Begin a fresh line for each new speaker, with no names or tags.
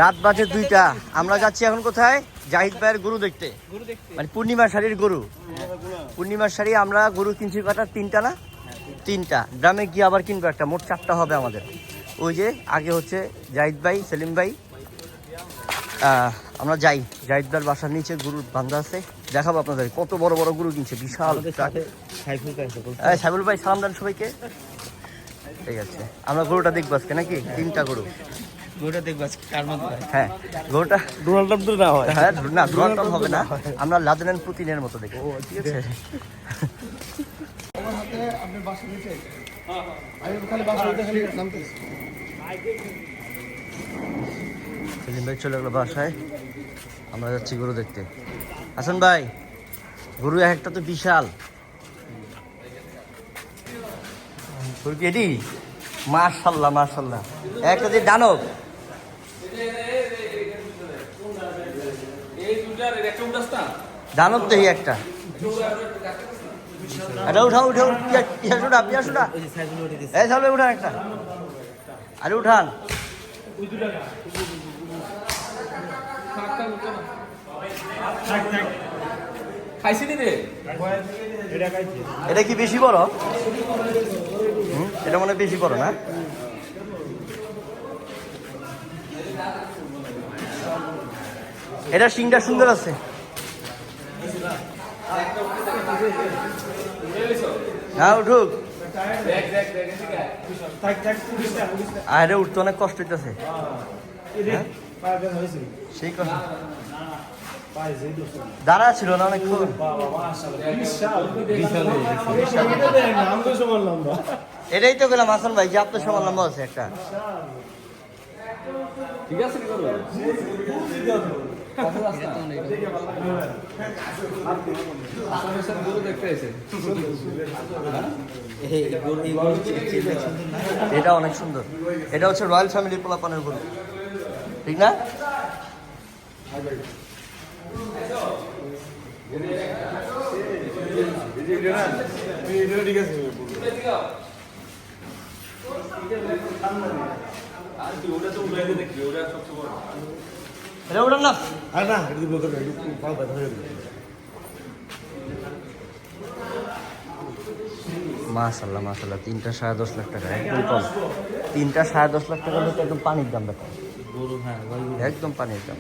রাত বাজে 2টা। আমরা যাচ্ছি এখন কোথায়? জাহিদ ভাইয়ের গরু দেখতে, মানে পূর্ণিমা শাড়ির গরু। পূর্ণিমা শাড়ি আমরা গরু কিনছি কটা? 3টা না? 3টা। গ্রামে গিয়ে আবার কিনবো একটা, মোট 4টা হবে আমাদের। ওই যে আগে হচ্ছে জাহিদ ভাই, সেলিম ভাই, আমরা যাই। জাহিদ ভাইয়ের বাসার নিচে গরুর বান্ধা আছে, দেখাবো আপনাদের কত বড় বড় গরু কিনছে, বিশাল। সাইফুল ভাই সালাম দেন সবাইকে। ঠিক আছে, আমরা গরুটা দেখবো আজকে নাকি? 3টা গরু
গরুটা দেখবো আজকে কার মধ্যে।
হ্যাঁ, গরুটা
ডোনাল্ড ট্রাম্প তো না হয়।
হ্যাঁ না, ডোনাল্ড ট্রাম্প হবে না, আমরা লাদেন পুতিনের মতো দেখবো। ঠিক আছে, সেলিম ভাই চলে গেলো বাসায়, আমরা যাচ্ছি গরু দেখতে। হাসান ভাই, গরু একটা তো বিশাল। গরু কি এটি? মাশাল্লাহ মাশাল্লাহ, একটা যে দানব। দানব দেখি একটা। এটা উঠাও উঠাও, পিয়াসুটা পিয়াসুটা, এই সামনে উঠান একটা, আরে উঠান। এটা কি বেশি বড়? এটা মনে হয় বেশি বড় না? এটা শিংটা সুন্দর আছে। হ্যাঁ উঠুক। আরে উঠতে অনেক কষ্ট হইতেছে, সেই কষ্ট। দাঁড়া ছিল না অনেকক্ষণ। এটাই তো গেলাম হাসান ভাই, যে আপনার সমান লম্বা আছে একটা। ঠিক আছে, এটা অনেক সুন্দর। এটা হচ্ছে রয়্যাল ফ্যামিলির পোলাপানের গরু, ঠিক না? এটা ওটার না, মাশাল্লাহ মাশাল্লাহ, 3টা 10.5 লাখ টাকা, একদম কম। 3টা 10.5 লাখ টাকা হলে একদম পানির দাম ব্যাপার, একদম পানির দাম।